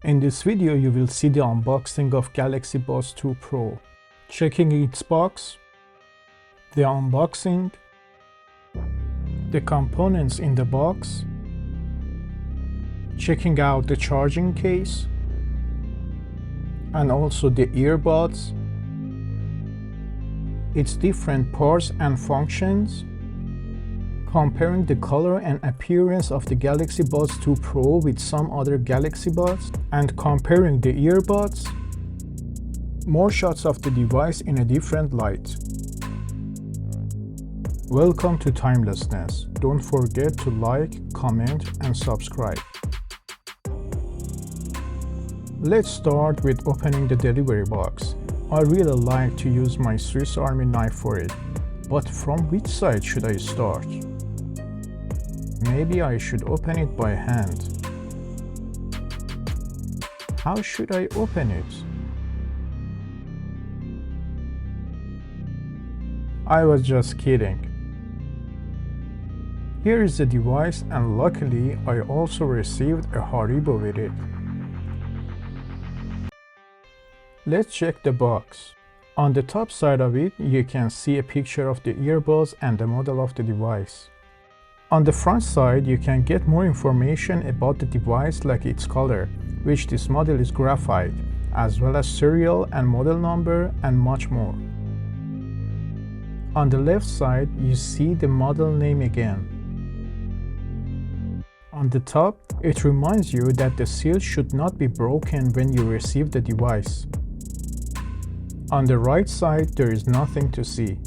In this video, you will see the unboxing of Galaxy Buds 2 Pro, checking its box, the unboxing, the components in the box, checking out the charging case, and also the earbuds, its different parts and functions, comparing the color and appearance of the Galaxy Buds 2 Pro with some other Galaxy Buds, and comparing the earbuds, more shots of the device in a different light. Welcome to Timelessness. Don't forget to like, comment, and subscribe. Let's start with opening the delivery box. I really like to use my Swiss Army knife for it, but from which side should I start? Maybe I should open it by hand. How should I open it? I was just kidding. Here is the device, and luckily I also received a Haribo with it. Let's check the box. On the top side of it, you can see a picture of the earbuds and the model of the device. On the front side, you can get more information about the device, like its color, which this model is Graphite, as well as serial and model number, and much more. On the left side, you see the model name again. On the top, it reminds you that the seal should not be broken when you receive the device. On the right side, there is nothing to see.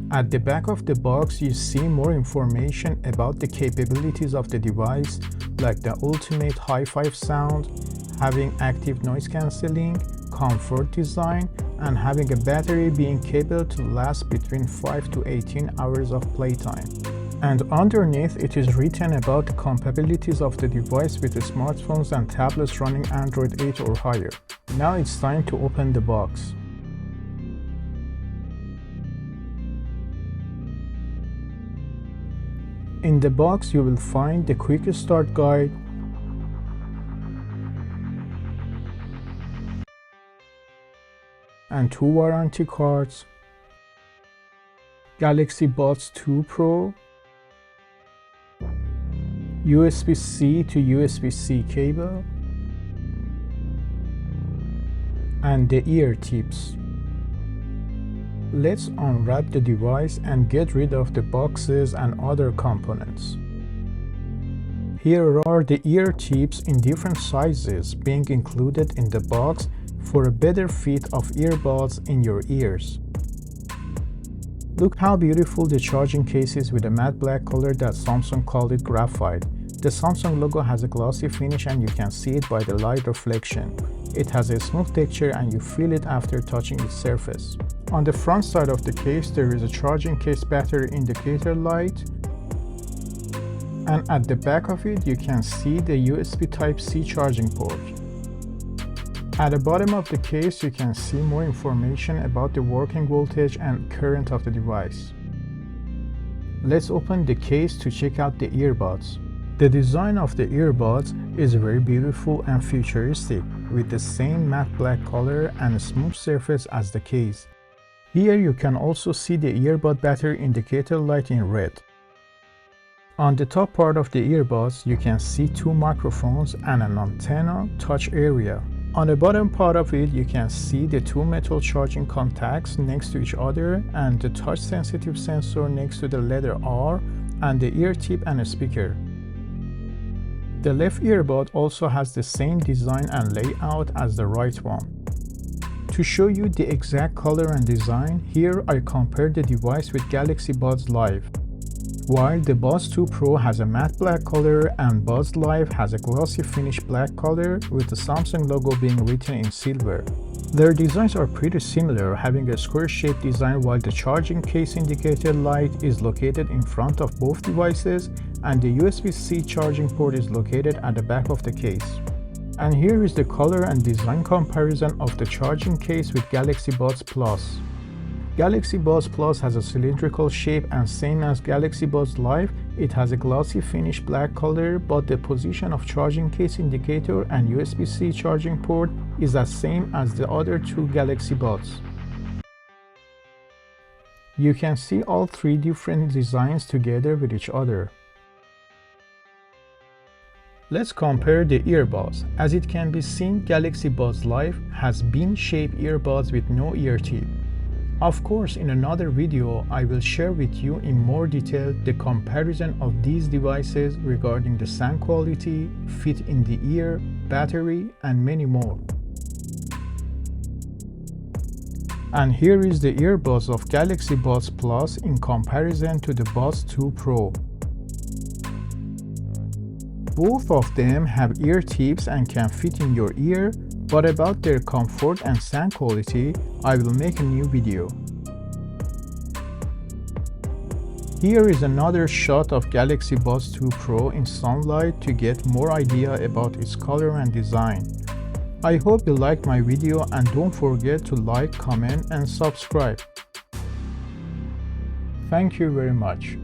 At the back of the box, you see more information about the capabilities of the device, like the ultimate high-five sound, having active noise cancelling, comfort design, and having a battery being capable to last between 5 to 18 hours of playtime. And underneath, it is written about the compatibilities of the device with the smartphones and tablets running Android 8 or higher. Now it's time to open the box. In the box, you will find the quick start guide, and 2 warranty cards, Galaxy Buds 2 Pro, USB-C to USB-C cable, and the ear tips. Let's unwrap the device and get rid of the boxes and other components. Here are the ear tips in different sizes being included in the box for a better fit of earbuds in your ears. Look how beautiful the charging case is with a matte black color that Samsung called it Graphite. The Samsung logo has a glossy finish and you can see it by the light reflection. It has a smooth texture and you feel it after touching its surface. On the front side of the case, there is a charging case battery indicator light, and at the back of it, you can see the USB Type-C charging port. At the bottom of the case, you can see more information about the working voltage and current of the device. Let's open the case to check out the earbuds. The design of the earbuds is very beautiful and futuristic, with the same matte black color and a smooth surface as the case. Here you can also see the earbud battery indicator light in red. On the top part of the earbuds, you can see 2 microphones and an antenna touch area. On the bottom part of it, you can see the 2 metal charging contacts next to each other and the touch sensitive sensor next to the letter R and the ear tip and a speaker. The left earbud also has the same design and layout as the right one. To show you the exact color and design, here I compared the device with Galaxy Buds Live. While the Buds 2 Pro has a matte black color and Buds Live has a glossy finish black color with the Samsung logo being written in silver. Their designs are pretty similar, having a square-shaped design, while the charging case indicator light is located in front of both devices and the USB-C charging port is located at the back of the case. And here is the color and design comparison of the charging case with Galaxy Buds Plus. Galaxy Buds Plus has a cylindrical shape, and same as Galaxy Buds Live, It has a glossy finish black color, but the position of charging case indicator and USB-C charging port is the same as the other two Galaxy Buds. You can see all three different designs together with each other. Let's compare the earbuds. As it can be seen, Galaxy Buds Live has bean-shaped earbuds with no ear tip. Of course, in another video, I will share with you in more detail the comparison of these devices regarding the sound quality, fit in the ear, battery, and many more. And here is the earbuds of Galaxy Buds Plus in comparison to the Buds 2 Pro. Both of them have ear tips and can fit in your ear, but about their comfort and sound quality, I will make a new video. Here is another shot of Galaxy Buds 2 Pro in sunlight to get more idea about its color and design. I hope you liked my video and don't forget to like, comment and subscribe. Thank you very much.